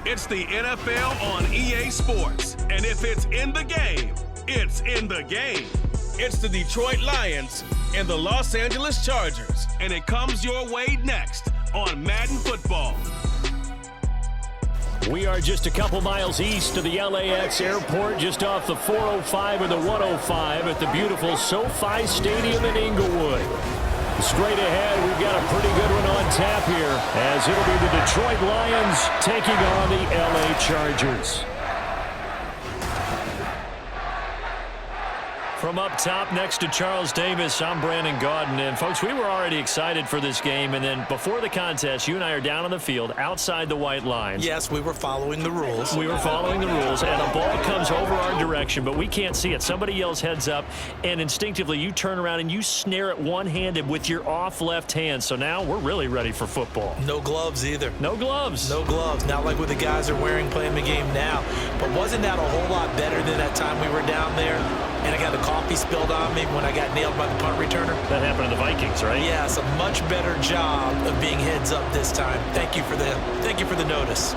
It's the NFL on EA Sports. And if it's in the game, it's in the game. It's the Detroit Lions and the Los Angeles Chargers. And it comes your way next on Madden Football. We are just a couple miles east of the LAX airport, just off the 405 or the 105 at the beautiful SoFi Stadium in Inglewood. Straight ahead, we've got a pretty good one on tap here, as it'll be the Detroit Lions taking on the LA Chargers. From up top next to Charles Davis, I'm Brandon Gaudin. And, folks, we were already excited for this game. And then before the contest, you and I are down on the field outside the white lines. Yes, we were following the rules. We were following the rules, and a ball comes over our direction, but we can't see it. Somebody yells heads up, and instinctively you turn around and you snare it one-handed with your off left hand. So now we're really ready for football. No gloves either. No gloves. No gloves. Not like what the guys are wearing playing the game now. But wasn't that a whole lot better than that time we were down there? And I got the coffee spilled on me when I got nailed by the punt returner. That happened to the Vikings, right? Yes, a much better job of being heads up this time. Thank you for the notice.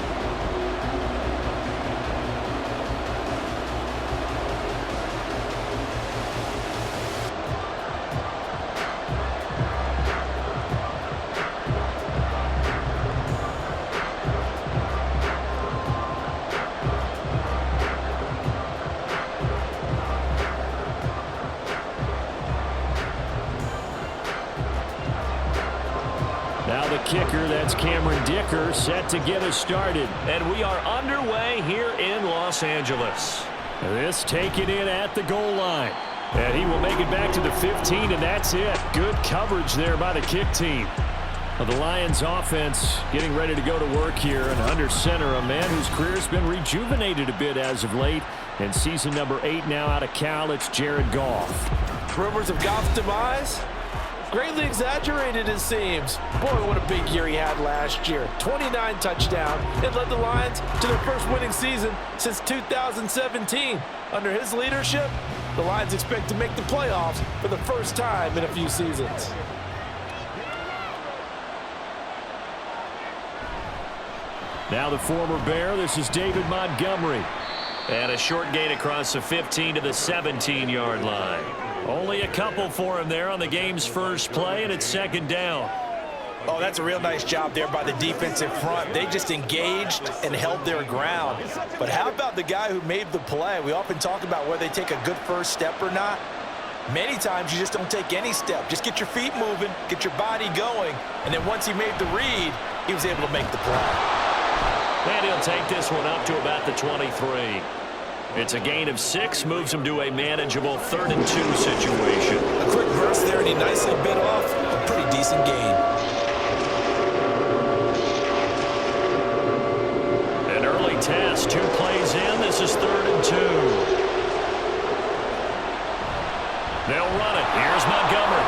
Kicker, that's Cameron Dicker, set to get us started. And we are underway here in Los Angeles. This taken in at the goal line. And he will make it back to the 15, and that's it. Good coverage there by the kick team. Well, the Lions offense getting ready to go to work here. And under center, a man whose career has been rejuvenated a bit as of late. And season number 8 now out of Cal, it's Jared Goff. Rumors of Goff's demise? Greatly exaggerated, it seems. Boy, what a big year he had last year. 29 touchdowns and led the Lions to their first winning season since 2017. Under his leadership, the Lions expect to make the playoffs for the first time in a few seasons. Now the former Bear, this is David Montgomery. And a short gain across the 15 to the 17-yard line. Only a couple for him there on the game's first play, and it's second down. Oh, that's a real nice job there by the defensive front. They just engaged and held their ground. But how about the guy who made the play? We often talk about whether they take a good first step or not. Many times you just don't take any step. Just get your feet moving, get your body going, and then once he made the read, he was able to make the play. And he'll take this one up to about the 23. It's a gain of 6, moves him to a manageable 3rd and 2 situation. A quick burst there, and he nicely bit off a pretty decent gain. An early test, 2 plays in. This is 3rd and 2. They'll run it. Here's Montgomery.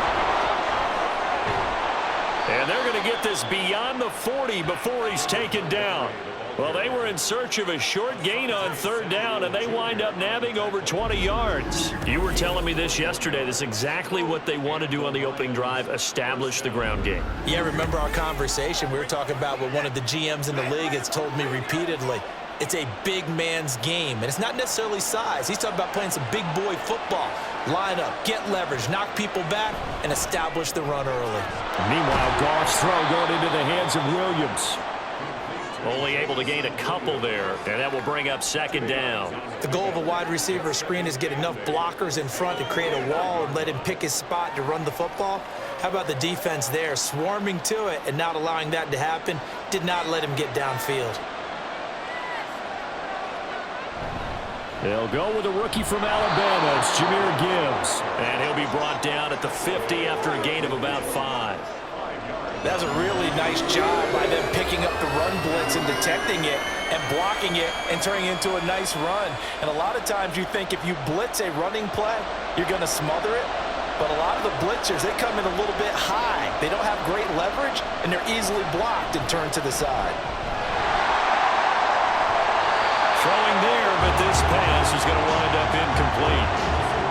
And they're going to get this beyond the 40 before he's taken down. Well, they were in search of a short gain on 3rd down, and they wind up nabbing over 20 yards. You were telling me this yesterday. This is exactly what they want to do on the opening drive, establish the ground game. Yeah, remember our conversation? We were talking about what one of the GMs in the league has told me repeatedly. It's a big man's game, and it's not necessarily size. He's talking about playing some big boy football. Line up, get leverage, knock people back, and establish the run early. Meanwhile, Goff's throw going into the hands of Williams. Only able to gain a couple there, and that will bring up 2nd down. The goal of a wide receiver screen is get enough blockers in front to create a wall and let him pick his spot to run the football. How about the defense there, swarming to it and not allowing that to happen? Did not let him get downfield. They'll go with a rookie from Alabama. It's Jahmyr Gibbs. And he'll be brought down at the 50 after a gain of about 5. That was a really nice job by them picking up the run blitz and detecting it and blocking it and turning it into a nice run. And a lot of times you think if you blitz a running play, you're going to smother it. But a lot of the blitzers, they come in a little bit high. They don't have great leverage, and they're easily blocked and turned to the side. Throwing there, but this pass is going to wind up incomplete.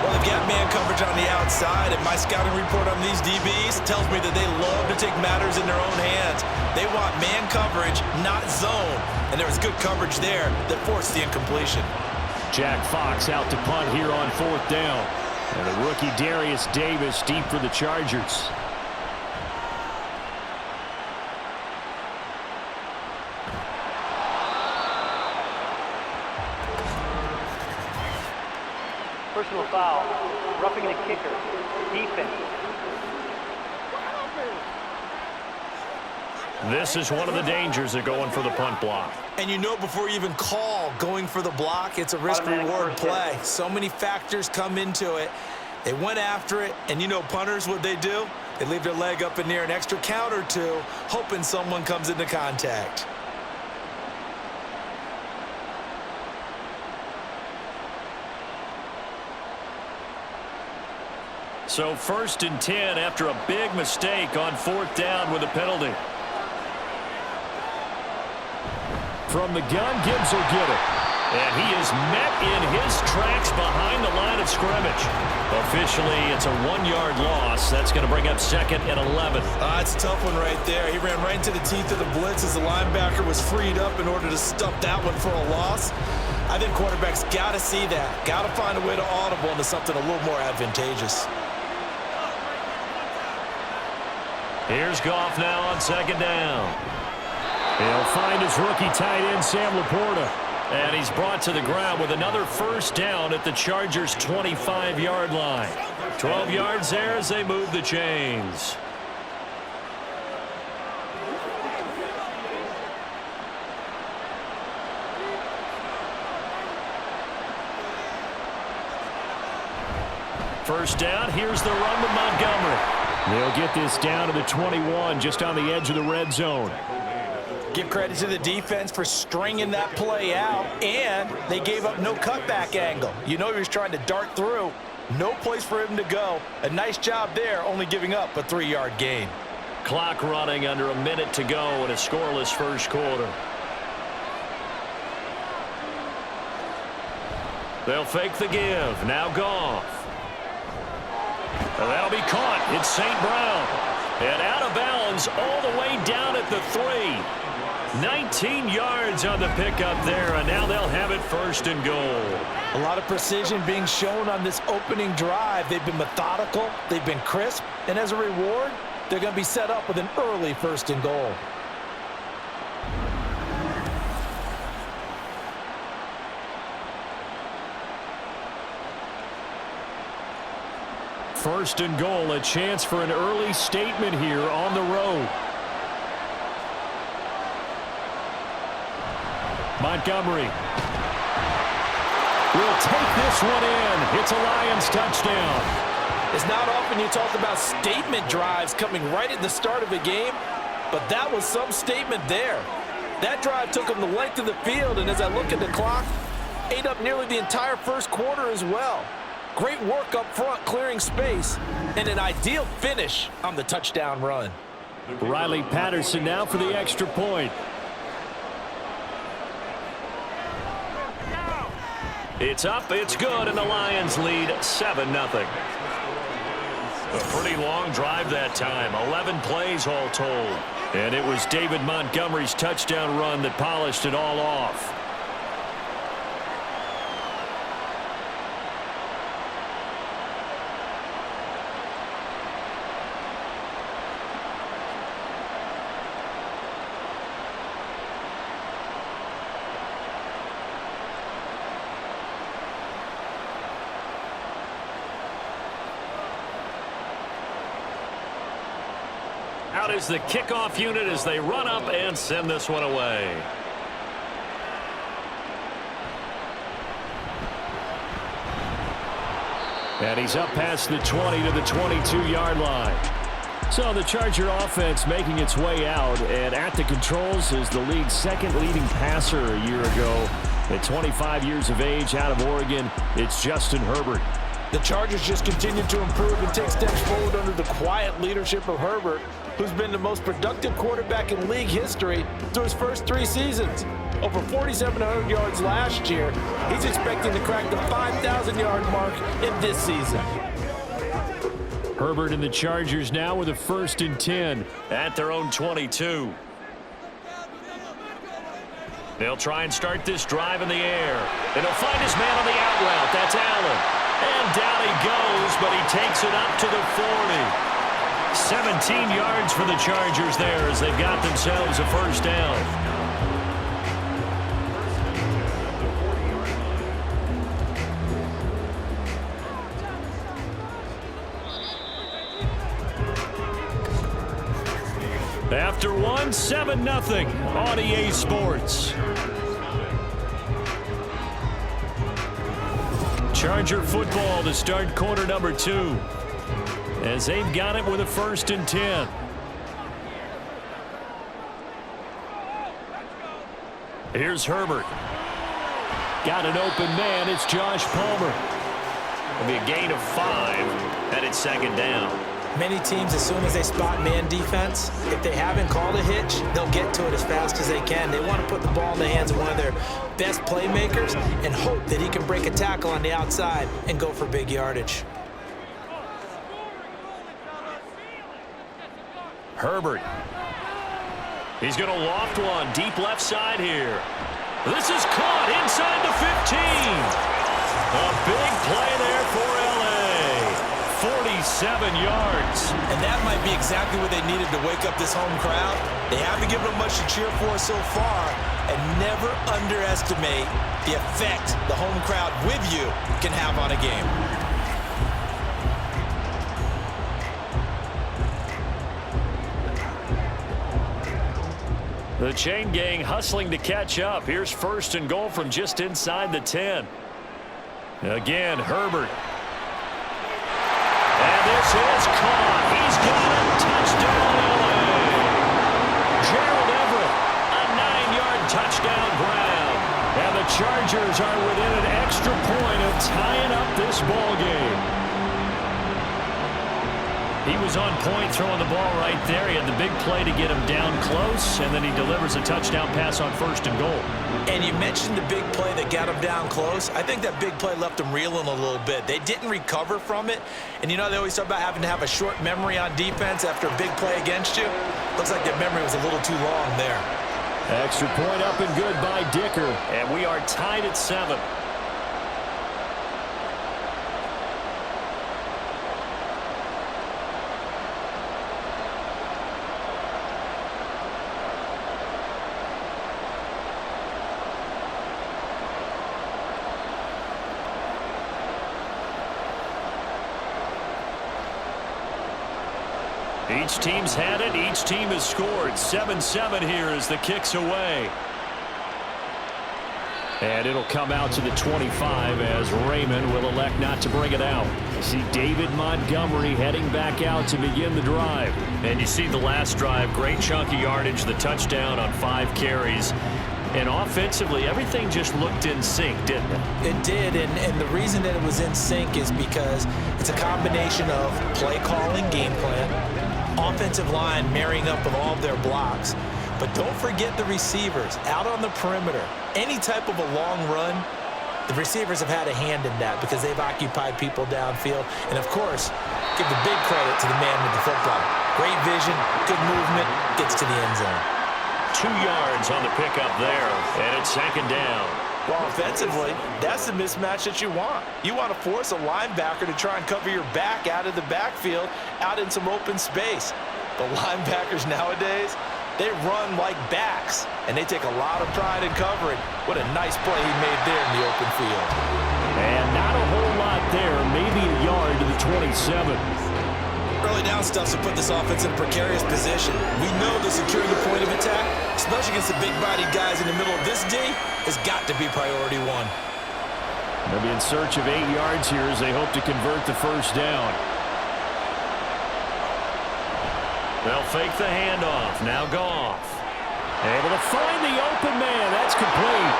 Well, they've got man coverage on the outside, and my scouting report on these DBs tells me that they love to take matters in their own hands. They want man coverage, not zone, and there was good coverage there that forced the incompletion. Jack Fox out to punt here on 4th down. And the rookie Darius Davis deep for the Chargers. Personal foul, roughing the kicker, defense. This is one of the dangers of going for the punt block. And you know before you even call going for the block, it's a risk-reward play. So many factors come into it. They went after it, and you know punters, what they do? They leave their leg up in the air an extra count or two, hoping someone comes into contact. So 1st and 10 after a big mistake on 4th down with a penalty. From the gun, Gibbs will get it. And he is met in his tracks behind the line of scrimmage. Officially, it's a 1-yard loss. That's going to bring up 2nd and 11. It's a tough one right there. He ran right into the teeth of the blitz as the linebacker was freed up in order to stuff that one for a loss. I think quarterbacks got to see that. Got to find a way to audible into something a little more advantageous. Here's Goff now on 2nd down. He'll find his rookie tight end, Sam Laporta. And he's brought to the ground with another 1st down at the Chargers' 25-yard line. 12 yards there as they move the chains. First down, here's the run to Montgomery. They'll get this down to the 21, just on the edge of the red zone. Give credit to the defense for stringing that play out, and they gave up no cutback angle. You know he was trying to dart through. No place for him to go. A nice job there, only giving up a 3-yard gain. Clock running under a minute to go in a scoreless first quarter. They'll fake the give. Now Goff. And that'll be caught. It's St. Brown. And out of bounds all the way down at the 3. 19 yards on the pickup there, and now they'll have it 1st and goal. A lot of precision being shown on this opening drive. They've been methodical, they've been crisp, and as a reward, they're going to be set up with an early 1st and goal. First and goal, a chance for an early statement here on the road. Montgomery will take this one in. It's a Lions touchdown. It's not often you talk about statement drives coming right at the start of a game, but that was some statement there. That drive took them the length of the field, and as I look at the clock, ate up nearly the entire first quarter as well. Great work up front, clearing space, and an ideal finish on the touchdown run. Riley Patterson now for the extra point. It's up, it's good, and the Lions lead 7-0. A pretty long drive that time, 11 plays all told. And it was David Montgomery's touchdown run that polished it all off. Out is the kickoff unit as they run up and send this one away. And he's up past the 20 to the 22-yard line. So the Charger offense making its way out, and at the controls is the league's second leading passer a year ago. At 25 years of age out of Oregon, it's Justin Herbert. The Chargers just continue to improve and take steps forward under the quiet leadership of Herbert, who's been the most productive quarterback in league history through his first 3 seasons. Over 4,700 yards last year. He's expecting to crack the 5,000-yard mark in this season. Herbert and the Chargers now with a 1st and 10 at their own 22. They'll try and start this drive in the air. And he'll find his man on the out route. That's Allen. And down he goes, but he takes it up to the 40. 17 yards for the Chargers there as they've got themselves a 1st down. After 1, 7-0 on EA Sports. Charger football to start quarter number 2. As they've got it with a 1st and 10. Here's Herbert. Got an open man. It's Josh Palmer. It'll be a gain of 5, and it's 2nd down. Many teams, as soon as they spot man defense, if they haven't called a hitch, they'll get to it as fast as they can. They want to put the ball in the hands of one of their best playmakers and hope that he can break a tackle on the outside and go for big yardage. Herbert. He's going to loft one deep left side here. This is caught inside the 15. A big play there for LA. 47 yards. And that might be exactly what they needed to wake up this home crowd. They haven't given them much to cheer for so far, and never underestimate the effect the home crowd with you can have on a game. The chain gang hustling to catch up. Here's 1st and goal from just inside the 10. Again, Herbert. And this is caught. He's got a touchdown, LA. Gerald Everett, a 9-yard touchdown grab. And the Chargers are within an extra point of tying up this ball game. He was on point throwing the ball right there. He had the big play to get him down close, and then he delivers a touchdown pass on 1st and goal. And you mentioned the big play that got him down close. I think that big play left him reeling a little bit. They didn't recover from it. And you know, they always talk about having to have a short memory on defense after a big play against you. Looks like that memory was a little too long there. Extra point up and good by Dicker. And we are tied at 7. Each team's had it. Each team has scored. 7-7 here as the kick's away. And it'll come out to the 25 as Raymond will elect not to bring it out. You see David Montgomery heading back out to begin the drive. And you see the last drive, great chunk of yardage, the touchdown on 5 carries. And offensively, everything just looked in sync, didn't it? It did, and the reason that it was in sync is because it's a combination of play calling, game plan, offensive line marrying up with all of their blocks. But don't forget the receivers out on the perimeter. Any type of a long run, the receivers have had a hand in that because they've occupied people downfield. And, of course, give the big credit to the man with the football. Great vision, good movement, gets to the end zone. 2 yards on the pickup there, and it's 2nd down. Well, offensively, that's the mismatch that you want. You want to force a linebacker to try and cover your back out of the backfield, out in some open space. The linebackers nowadays, they run like backs, and they take a lot of pride in covering. What a nice play he made there in the open field. And not a whole lot there, maybe a yard to the 27. Early down stuff to put this offense in a precarious position. We know the securing the point of attack, especially against the big-bodied guys in the middle of this D, has got to be priority one. They'll be in search of 8 yards here as they hope to convert the 1st down. They'll fake the handoff. Now Goff. Able to find the open man. That's complete.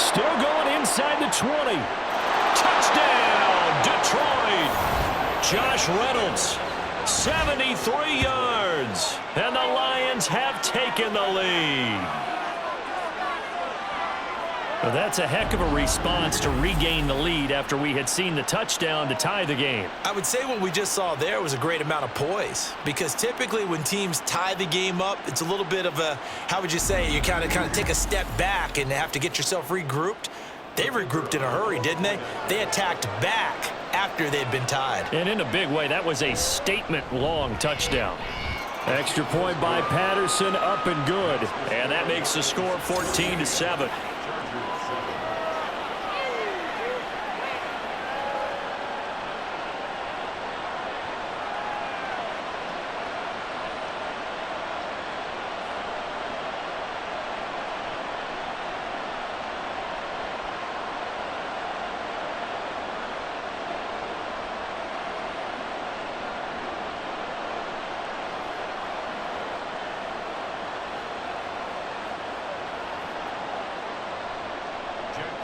Still going inside the 20. Touchdown, Detroit! Josh Reynolds, 73 yards, and the Lions have taken the lead. Well, that's a heck of a response to regain the lead after we had seen the touchdown to tie the game. I would say what we just saw there was a great amount of poise, because typically when teams tie the game up, it's a little bit of a, how would you say, you kind of take a step back and have to get yourself regrouped. They regrouped in a hurry, didn't they? They attacked back after they'd been tied. And in a big way, that was a statement-long touchdown. Extra point by Patterson, up and good. And that makes the score 14-7.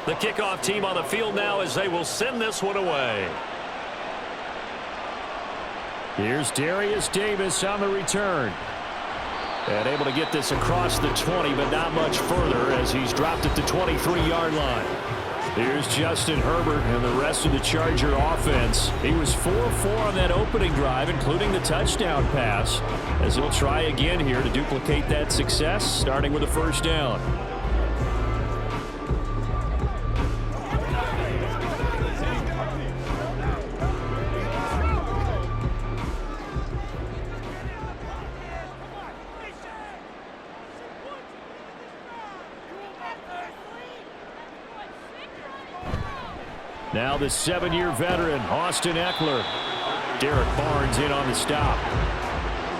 The kickoff team on the field now as they will send this one away. Here's Darius Davis on the return. And able to get this across the 20, but not much further as he's dropped at the 23-yard line. Here's Justin Herbert and the rest of the Charger offense. He was 4-4 on that opening drive, including the touchdown pass, as he'll try again here to duplicate that success, starting with a first down. Now the 7-year veteran, Austin Eckler. Derek Barnes in on the stop.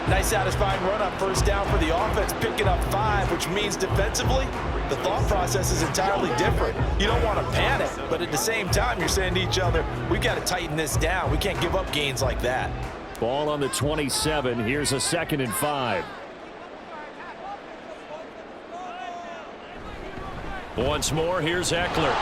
Nice satisfying run on first down for the offense, picking up 5, which means defensively, the thought process is entirely different. You don't want to panic, but at the same time, you're saying to each other, we've got to tighten this down. We can't give up gains like that. Ball on the 27. Here's a 2nd and 5. Once more, here's Eckler.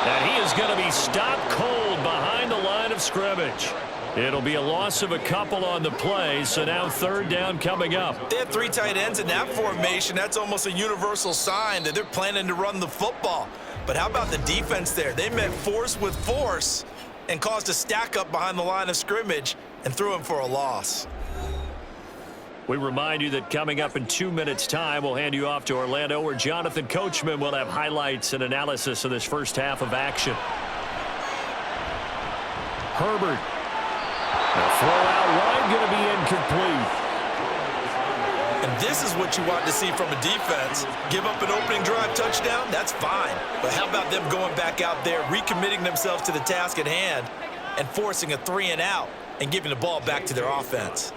And he is going to be stopped cold behind the line of scrimmage. It'll be a loss of a couple on the play, so now 3rd down coming up. They have 3 tight ends in that formation. That's almost a universal sign that they're planning to run the football. But how about the defense there? They met force with force and caused a stack up behind the line of scrimmage and threw him for a loss. We remind you that coming up in 2 minutes' time, we'll hand you off to Orlando, where Jonathan Coachman will have highlights and analysis of this first half of action. Herbert. The throw out wide going to be incomplete. And this is what you want to see from a defense. Give up an opening drive touchdown, that's fine. But how about them going back out there, recommitting themselves to the task at hand, and forcing a 3-and-out and giving the ball back to their offense.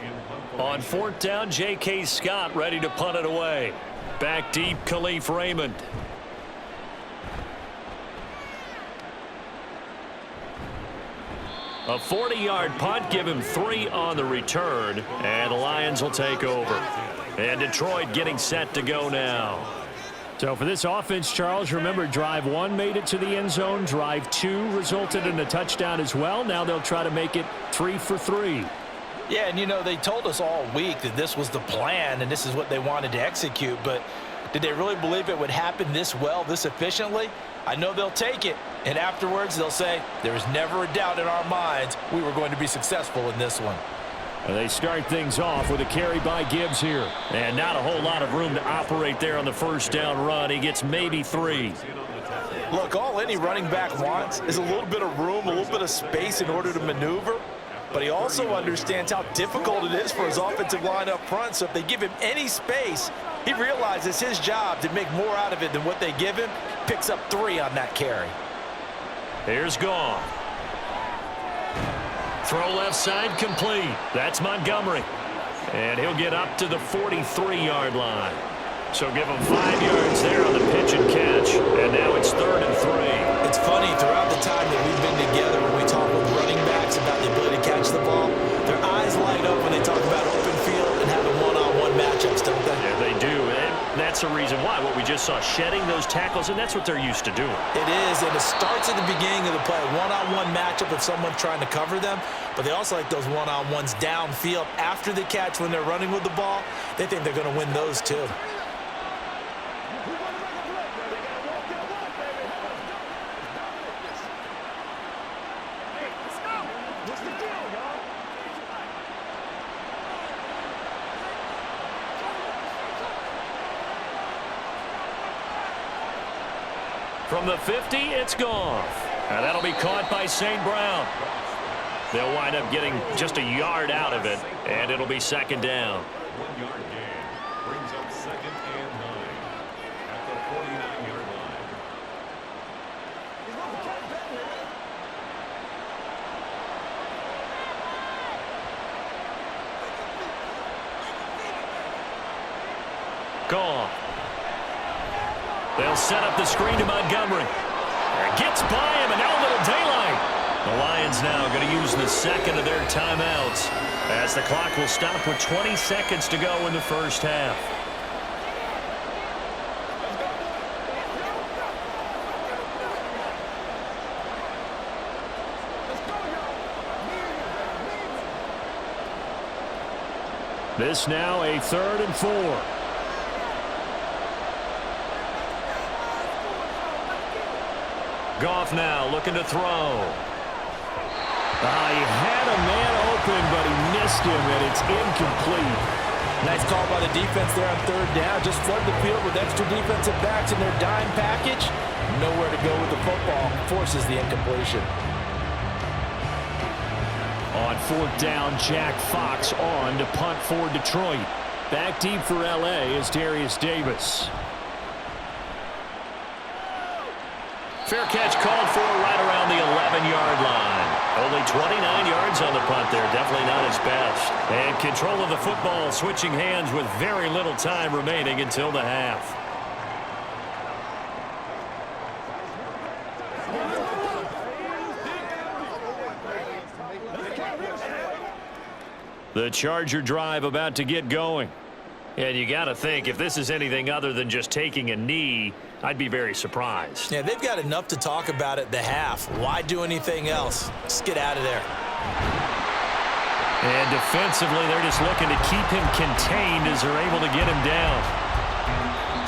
On 4th down, J.K. Scott ready to punt it away. Back deep, Khalif Raymond. A 40-yard punt, give him 3 on the return, and the Lions will take over. And Detroit getting set to go now. So for this offense, Charles, remember, drive 1 made it to the end zone. Drive 2 resulted in a touchdown as well. Now they'll try to make it 3 for 3. Yeah, and you know, they told us all week that this was the plan and this is what they wanted to execute, but did they really believe it would happen this well, this efficiently? I know they'll take it, and afterwards they'll say, there was never a doubt in our minds we were going to be successful in this one. They start things off with a carry by Gibbs here. And not a whole lot of room to operate there on the first down run. He gets maybe 3. Look, all any running back wants is a little bit of room, a little bit of space in order to maneuver. But he also understands how difficult it is for his offensive line up front. So if they give him any space, he realizes his job to make more out of it than what they give him. Picks up 3 on that carry. Here's Goff. Throw left side complete. That's Montgomery. And he'll get up to the 43-yard line. So give him 5 yards there on the pitch and catch. And now it's 3rd and 3. It's funny, throughout the time that we've been together, when we talk with running backs about the ability to catch the ball, their eyes light up when they talk about open field and having one-on-one matchups, don't they? Yeah, they do. And that's that's the reason why. What we just saw, shedding those tackles, and that's what they're used to doing. It is, and it starts at the beginning of the play. One-on-one matchup with someone trying to cover them, but they also like those one-on-ones downfield after the catch when they're running with the ball. They think they're going to win those too. From the 50, it's gone. And that'll be caught by St. Brown. They'll wind up getting just a yard out of it, and it'll be second down. 1 yard gain brings up 2nd and 9 at the 49-yard line. Gone. They'll set up the screen to Montgomery. Gets by him, and now a little daylight. The Lions now going to use the second of their timeouts as the clock will stop with 20 seconds to go in the first half. This now a 3rd and 4. Goff now looking to throw. He had a man open, but he missed him, and it's incomplete. Nice call by the defense there on 3rd down. Just flood the field with extra defensive backs in their dime package. Nowhere to go with the football. Forces the incompletion. On 4th down, Jack Fox on to punt for Detroit. Back deep for L.A. is Darius Davis. Fair catch called for right around the 11-yard line. Only 29 yards on the punt there. Definitely not his best. And control of the football switching hands with very little time remaining until the half. The Charger drive about to get going. And you got to think, if this is anything other than just taking a knee, I'd be very surprised. Yeah, they've got enough to talk about at the half. Why do anything else? Just get out of there. And defensively, they're just looking to keep him contained as they're able to get him down.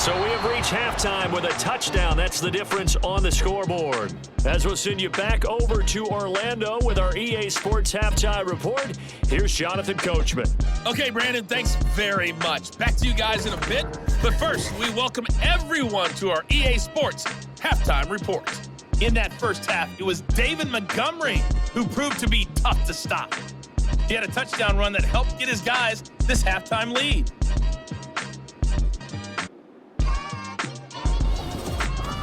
So we have reached halftime with a touchdown. That's the difference on the scoreboard. As we'll send you back over to Orlando with our EA Sports Halftime Report, here's Jonathan Coachman. Okay, Brandon, thanks very much. Back to you guys in a bit. But first, we welcome everyone to our EA Sports Halftime Report. In that first half, it was David Montgomery who proved to be tough to stop. He had a touchdown run that helped get his guys this halftime lead.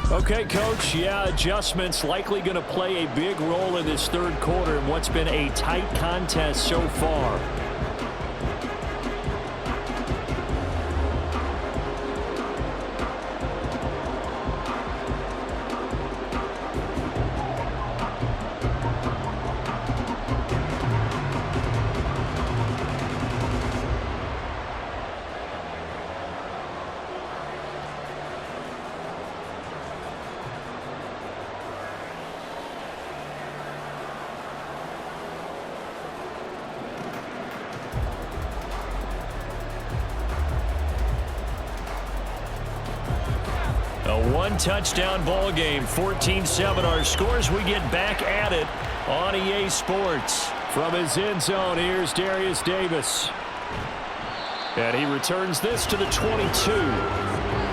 Okay, Coach, adjustments likely going to play a big role in this 3rd quarter in what's been a tight contest so far. A one-touchdown ball game, 14-7 our scores. We get back at it on EA Sports. From his end zone, here's Darius Davis. And he returns this to the 22.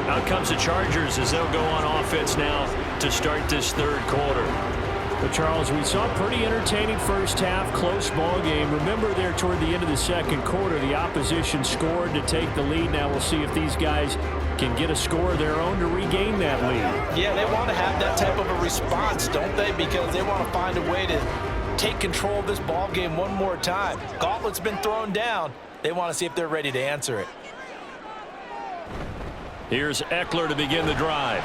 Out comes the Chargers as they'll go on offense now to start this 3rd quarter. But Charles, we saw a pretty entertaining first half, close ball game. Remember there toward the end of the 2nd quarter, the opposition scored to take the lead. Now we'll see if these guys can get a score of their own to regain that lead. Yeah, they want to have that type of a response, don't they? Because they want to find a way to take control of this ball game one more time. Gauntlet's been thrown down. They want to see if they're ready to answer it. Here's Eckler to begin the drive.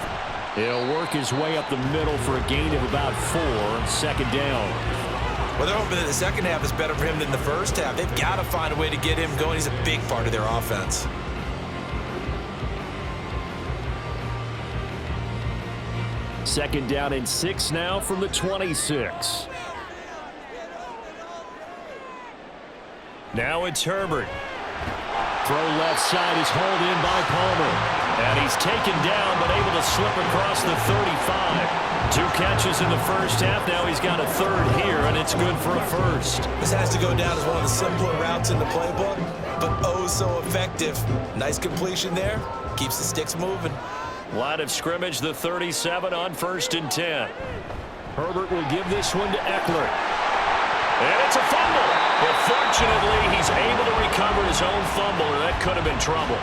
He'll work his way up the middle for a gain of about 4, 2nd down. Well, they're hoping that the second half is better for him than the first half. They've got to find a way to get him going. He's a big part of their offense. Second down and 6 now from the 26. Now it's Herbert. Throw left side is hauled in by Palmer. And he's taken down, but able to slip across the 35. 2 catches in the first half. Now he's got a third here, and it's good for a first. This has to go down as one of the simpler routes in the playbook, but oh so effective. Nice completion there. Keeps the sticks moving. Line of scrimmage, the 37 on 1st and 10. Herbert will give this one to Eckler. And it's a fumble. But fortunately, he's able to recover his own fumble, or that could have been trouble.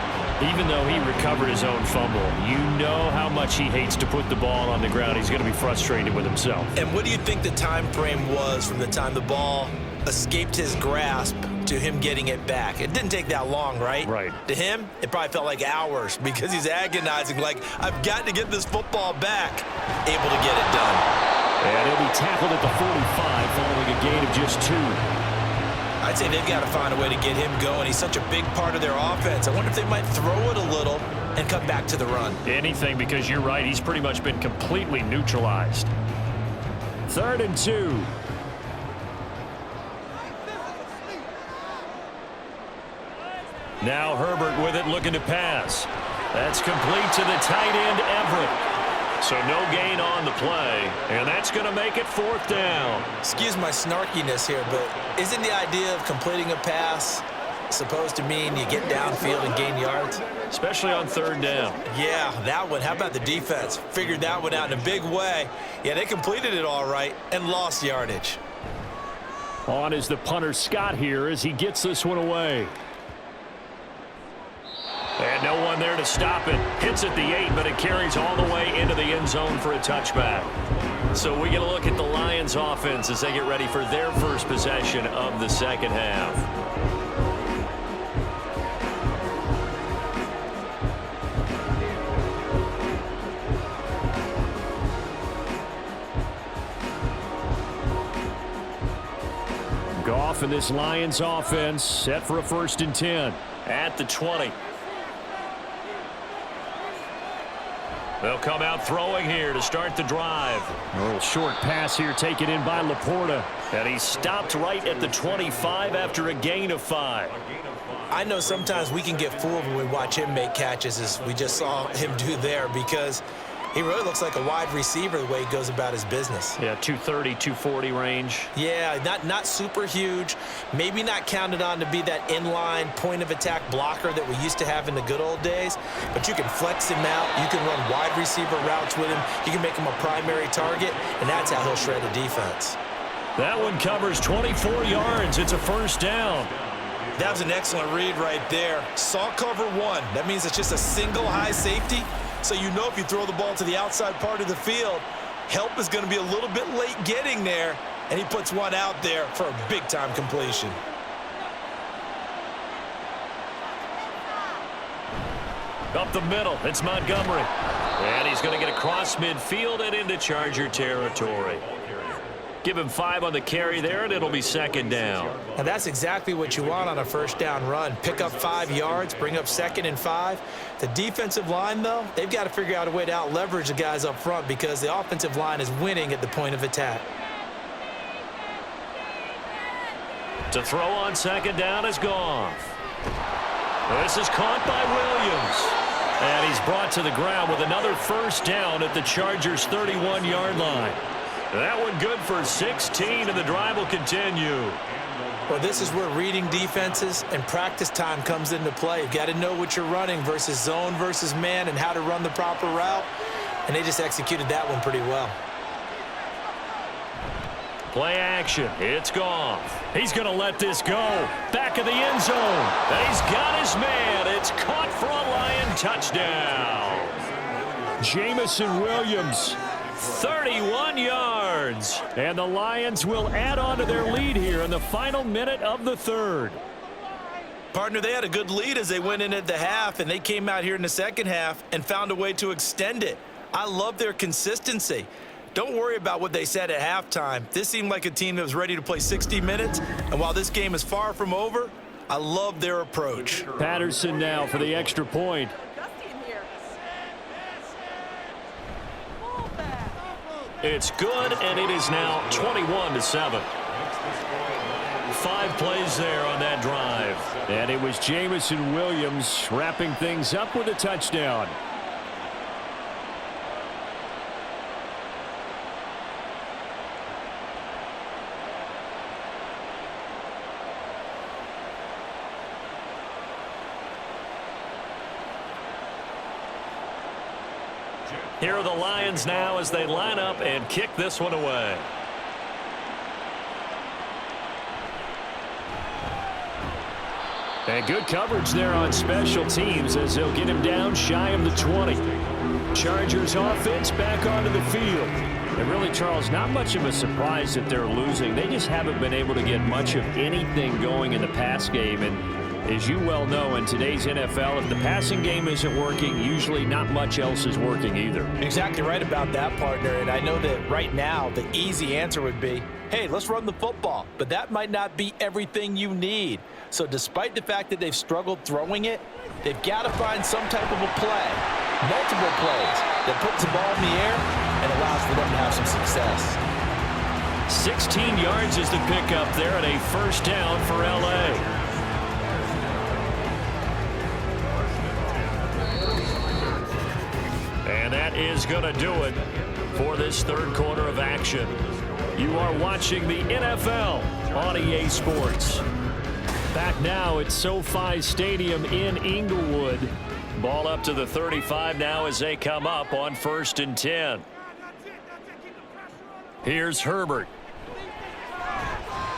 Even though he recovered his own fumble, you know how much he hates to put the ball on the ground. He's going to be frustrated with himself. And what do you think the time frame was from the time the ball escaped his grasp to him getting it back? It didn't take that long, right? Right. To him, it probably felt like hours because he's agonizing, like, I've got to get this football back. Able to get it done. And he'll be tackled at the 45 following a gain of just 2. I'd say they've got to find a way to get him going. He's such a big part of their offense. I wonder if they might throw it a little and cut back to the run. Anything, because you're right. He's pretty much been completely neutralized. 3rd and 2. Now Herbert with it, looking to pass. That's complete to the tight end, Everett. So no gain on the play, and that's going to make it 4th down. Excuse my snarkiness here, but isn't the idea of completing a pass supposed to mean you get downfield and gain yards? Especially on 3rd down. Yeah, that one. How about the defense? Figured that one out in a big way. Yeah, they completed it all right and lost yardage. On is the punter, Scott, here as he gets this one away. And no one there to stop it. Hits at the 8, but it carries all the way into the end zone for a touchback. So we get a look at the Lions offense as they get ready for their first possession of the second half. Goff and this Lions offense set for a 1st and 10 at the 20. They'll come out throwing here to start the drive. A little short pass here taken in by Laporta. And he stopped right at the 25 after a gain of 5. I know sometimes we can get fooled when we watch him make catches, as we just saw him do there, because he really looks like a wide receiver the way he goes about his business. Yeah, 230, 240 range. Yeah, not super huge. Maybe not counted on to be that inline point-of-attack blocker that we used to have in the good old days. But you can flex him out. You can run wide receiver routes with him. You can make him a primary target, and that's how he'll shred a defense. That one covers 24 yards. It's a 1st down. That was an excellent read right there. Saw cover 1. That means it's just a single high safety. So you know if you throw the ball to the outside part of the field, help is going to be a little bit late getting there, and he puts one out there for a big-time completion. Up the middle, it's Montgomery. And he's going to get across midfield and into Charger territory. Give him 5 on the carry there, and it'll be 2nd down. And that's exactly what you want on a 1st down run. Pick up 5 yards, bring up 2nd and 5. The defensive line, though, they've got to figure out a way to out-leverage the guys up front because the offensive line is winning at the point of attack. To throw on 2nd down is Goff. This is caught by Williams. And he's brought to the ground with another 1st down at the Chargers' 31-yard line. That one good for 16, and the drive will continue. Well, this is where reading defenses and practice time comes into play. You've got to know what you're running versus zone versus man and how to run the proper route. And they just executed that one pretty well. Play action. It's Goff. He's going to let this go. Back of the end zone. And he's got his man. It's caught for a Lion touchdown. Jamison Williams. 31 yards. And the Lions will add on to their lead here in the final minute of the 3rd. Partner, they had a good lead as they went in at the half, and they came out here in the second half and found a way to extend it. I love their consistency. Don't worry about what they said at halftime. This seemed like a team that was ready to play 60 minutes, and while this game is far from over, I love their approach. Patterson now for the extra point. It's good, and it is now 21-7. 5 plays there on that drive. And it was Jamison Williams wrapping things up with a touchdown. Here are the Lions now as they line up and kick this one away. And good coverage there on special teams as they'll get him down shy of the 20. Chargers offense back onto the field. And really, Charles, not much of a surprise that they're losing. They just haven't been able to get much of anything going in the pass game. And as you well know, in today's NFL, if the passing game isn't working, usually not much else is working either. Exactly right about that, partner. And I know that right now the easy answer would be, hey, let's run the football. But that might not be everything you need. So despite the fact that they've struggled throwing it, they've got to find some type of a play, multiple plays, that puts the ball in the air and allows for them to have some success. 16 yards is the pickup there and a first down for L.A. And that is going to do it for this third quarter of action. You are watching the NFL on EA Sports. Back now at SoFi Stadium in Inglewood. Ball up to the 35 now as they come up on 1st and 10. Here's Herbert.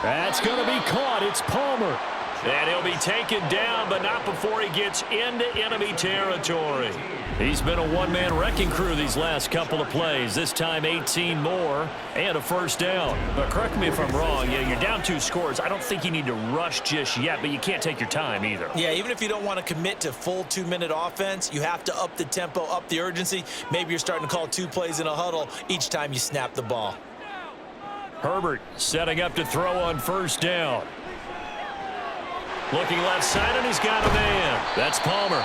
That's going to be caught. It's Palmer. And he'll be taken down, but not before he gets into enemy territory. He's been a one-man wrecking crew these last couple of plays. This time 18 more and a first down. But correct me if I'm wrong. Yeah, you're down 2 scores. I don't think you need to rush just yet, but you can't take your time either. Yeah, even if you don't want to commit to full 2-minute offense, you have to up the tempo, up the urgency. Maybe you're starting to call 2 plays in a huddle each time you snap the ball. Herbert setting up to throw on first down. Looking left side, and he's got a man. That's Palmer.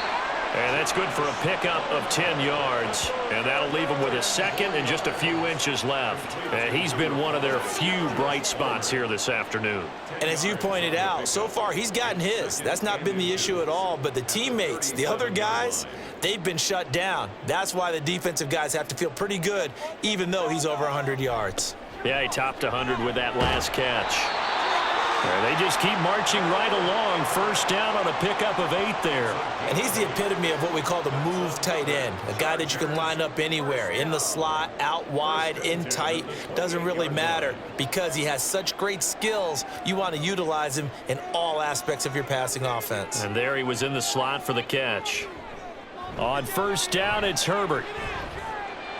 And that's good for a pickup of 10 yards. And that'll leave him with a second and just a few inches left. And he's been one of their few bright spots here this afternoon. And as you pointed out, so far he's gotten his. That's not been the issue at all. But the teammates, the other guys, they've been shut down. That's why the defensive guys have to feel pretty good, even though he's over 100 yards. Yeah, he topped 100 with that last catch. They just keep marching right along. First down on a pickup of 8 there. And he's the epitome of what we call the move tight end. A guy that you can line up anywhere. In the slot, out wide, in tight. Doesn't really matter because he has such great skills. You want to utilize him in all aspects of your passing offense. And there he was in the slot for the catch. On first down, it's Herbert.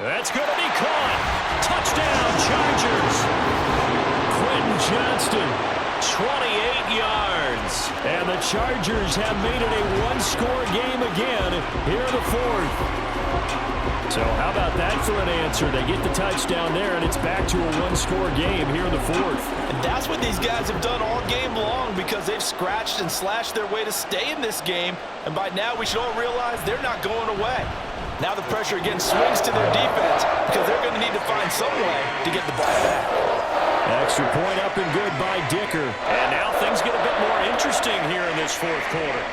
That's going to be caught. Touchdown, Chargers. Quentin Johnston. 28 yards. And the Chargers have made it a one-score game again here in the fourth. So how about that for an answer? They get the touchdown there, and it's back to a one-score game here in the fourth. And that's what these guys have done all game long because they've scratched and slashed their way to stay in this game. And by now, we should all realize they're not going away. Now the pressure again swings to their defense because they're going to need to find some way to get the ball back. Extra point up and good by Dicker. And now things get a bit more interesting here in this fourth quarter.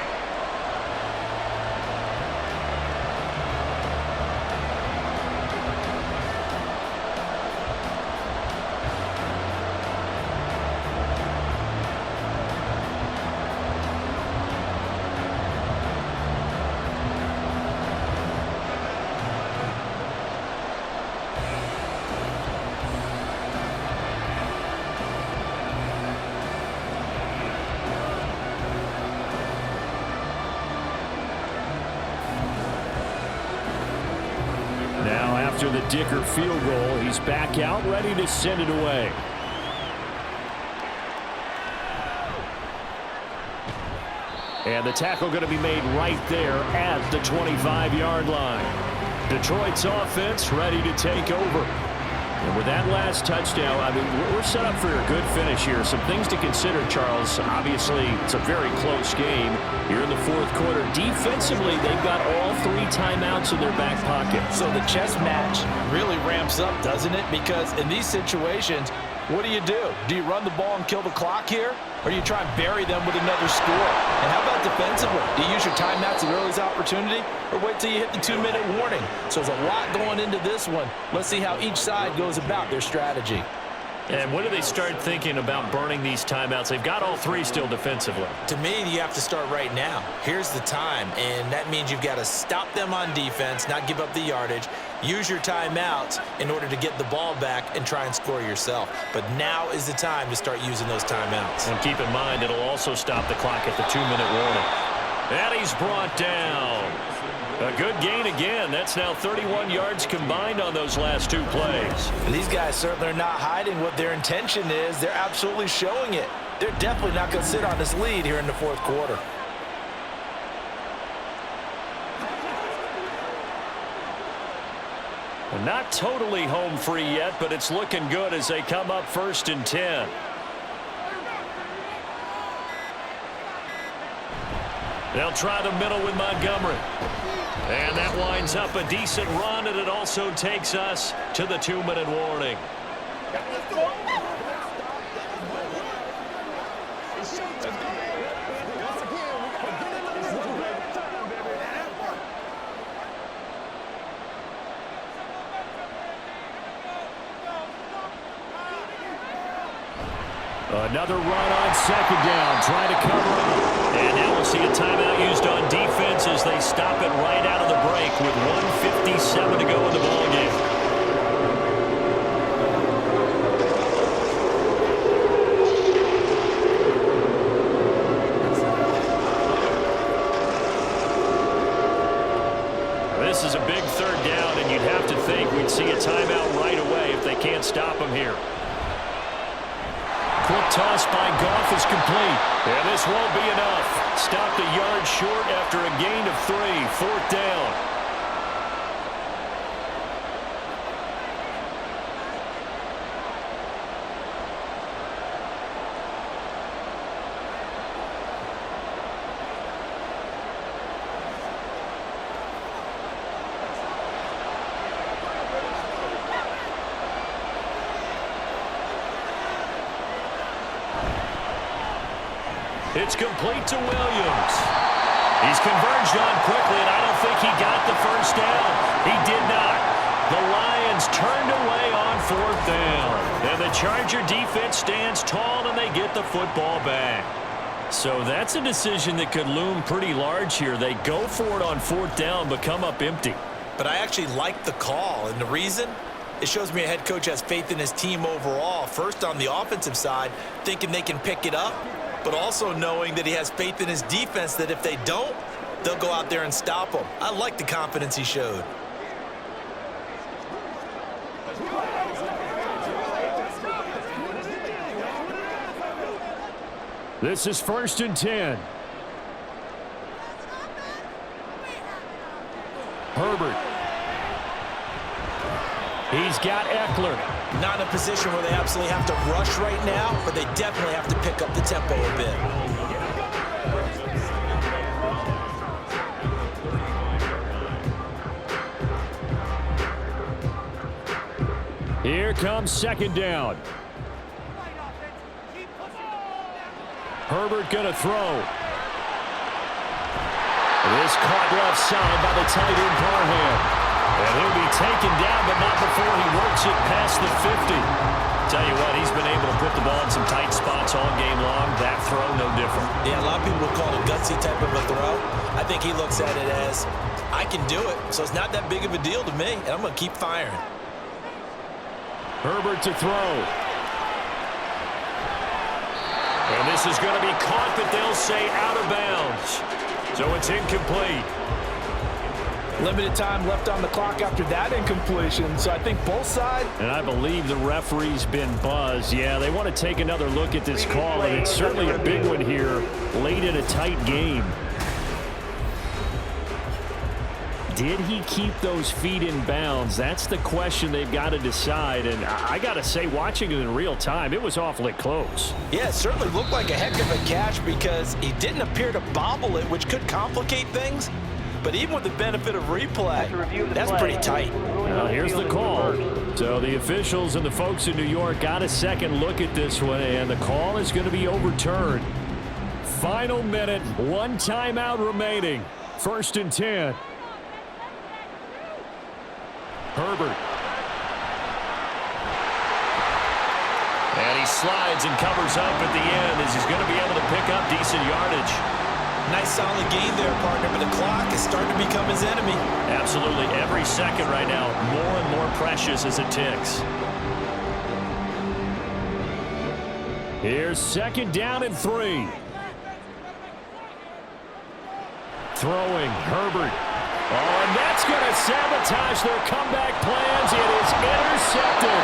After the Dicker field goal, he's back out, ready to send it away. And the tackle going to be made right there at the 25-yard line. Detroit's offense ready to take over. And with that last touchdown, I mean, we're set up for a good finish here. Some things to consider, Charles. Obviously, it's a very close game here in the fourth quarter. Defensively, they've got all 3 timeouts in their back pocket. So the chess match really ramps up, doesn't it? Because in these situations, what do? Do you run the ball and kill the clock here? Or do you try and bury them with another score? And how about defensively? Do you use your timeouts at earliest opportunity? Or wait till you hit the 2-minute warning? So there's a lot going into this one. Let's see how each side goes about their strategy. And when do they start thinking about burning these timeouts? They've got all 3 still defensively. To me, you have to start right now. Here's the time, and that means you've got to stop them on defense, not give up the yardage, use your timeouts in order to get the ball back and try and score yourself. But now is the time to start using those timeouts. And keep in mind, it'll also stop the clock at the 2-minute warning. And he's brought down. A good gain again. That's now 31 yards combined on those last 2 plays. And these guys certainly are not hiding what their intention is. They're absolutely showing it. They're definitely not going to sit on this lead here in the fourth quarter. Well, not totally home free yet, but it's looking good as they come up 1st and 10. They'll try the middle with Montgomery. And that winds up a decent run, and it also takes us to the 2-minute warning. Another run on 2nd down, trying to cover up. And now we'll see a timeout used on defense as they stop it right out of the break with 1:57 to go in the ballgame. This is a big 3rd down, and you'd have to think we'd see a timeout right away if they can't stop them here. Quick toss by Goff is complete. And this won't be enough. Stopped a yard short after a gain of 3. 4th down. It's complete to Williams. He's converged on quickly, and I don't think he got the 1st down. He did not. The Lions turned away on 4th down. And the Charger defense stands tall, and they get the football back. So that's a decision that could loom pretty large here. They go for it on 4th down, but come up empty. But I actually like the call, and the reason? It shows me a head coach has faith in his team overall. First, on the offensive side, thinking they can pick it up, but also knowing that he has faith in his defense that if they don't, they'll go out there and stop them. I like the confidence he showed. This is 1st and 10. Herbert. He's got Eckler. Not in a position where they absolutely have to rush right now, but they definitely have to pick up the tempo a bit. Here comes 2nd down. Herbert going to throw. This caught left side by the tight end Parham. And he'll be taken down, but not before he works it past the 50. Tell you what, he's been able to put the ball in some tight spots all game long. That throw, no different. Yeah, a lot of people would call it a gutsy type of a throw. I think he looks at it as, I can do it, so it's not that big of a deal to me, and I'm going to keep firing. Herbert to throw. And this is going to be caught, but they'll say out of bounds. So it's incomplete. Limited time left on the clock after that incompletion, so I think both sides. And I believe the referee's been buzzed. Yeah, they want to take another look at this call, and it's certainly a big one here late in a tight game. did he keep those feet in bounds? That's the question they've got to decide. And I got to say, watching it in real time, it was awfully close. Yeah, it certainly looked like a heck of a catch because he didn't appear to bobble it, which could complicate things. But even with the benefit of replay, that's pretty tight. Now here's the call. So the officials and the folks in New York got a second look at this one, and the call is going to be overturned. Final minute, one timeout remaining. 1st and 10. Herbert. And he slides and covers up at the end as he's going to be able to pick up decent yardage. Nice solid gain there, partner, but the clock is starting to become his enemy. Absolutely. Every second right now, more and more precious as it ticks. Here's 2nd down and 3. Throwing, Herbert. Oh, and that's going to sabotage their comeback plans. It is intercepted.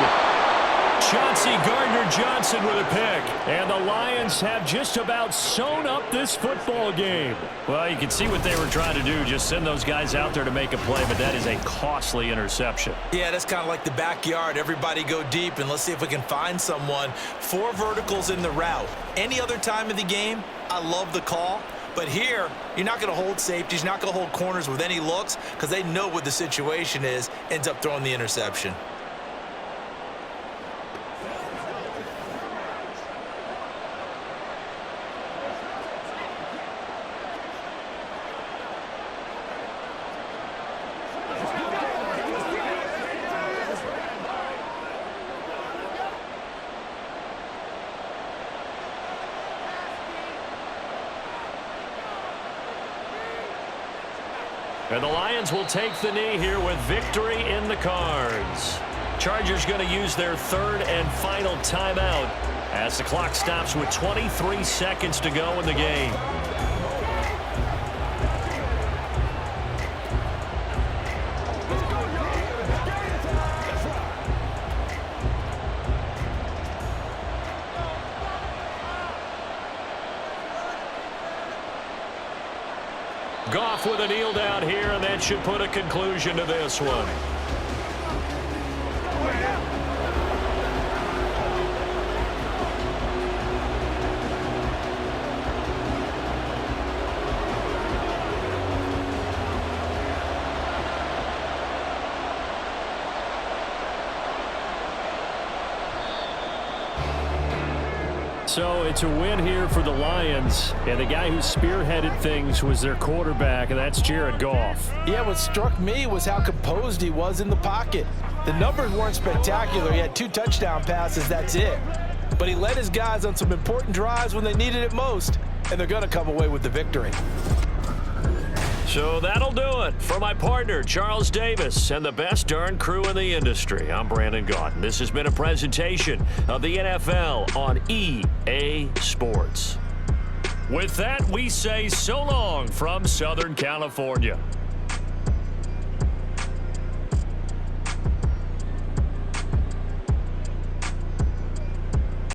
Chauncey Gardner-Johnson with a pick. And the Lions have just about sewn up this football game. Well, you can see what they were trying to do, just send those guys out there to make a play, but that is a costly interception. Yeah, that's kind of like the backyard. Everybody go deep, and let's see if we can find someone. 4 verticals in the route. Any other time of the game, I love the call. But here, you're not going to hold safeties, you're not going to hold corners with any looks because they know what the situation is, ends up throwing the interception. And the Lions will take the knee here with victory in the cards. Chargers going to use their 3rd and final timeout as the clock stops with 23 seconds to go in the game. Goff with a kneel down here, and that should put a conclusion to this one. So it's a win here for the Lions, and the guy who spearheaded things was their quarterback, and that's Jared Goff. Yeah, what struck me was how composed he was in the pocket. The numbers weren't spectacular. He had 2 touchdown passes, that's it. But he led his guys on some important drives when they needed it most, and they're going to come away with the victory. So that'll do it for my partner, Charles Davis, and the best darn crew in the industry. I'm Brandon Gaudin. This has been a presentation of the NFL on EA Sports. With that, we say so long from Southern California.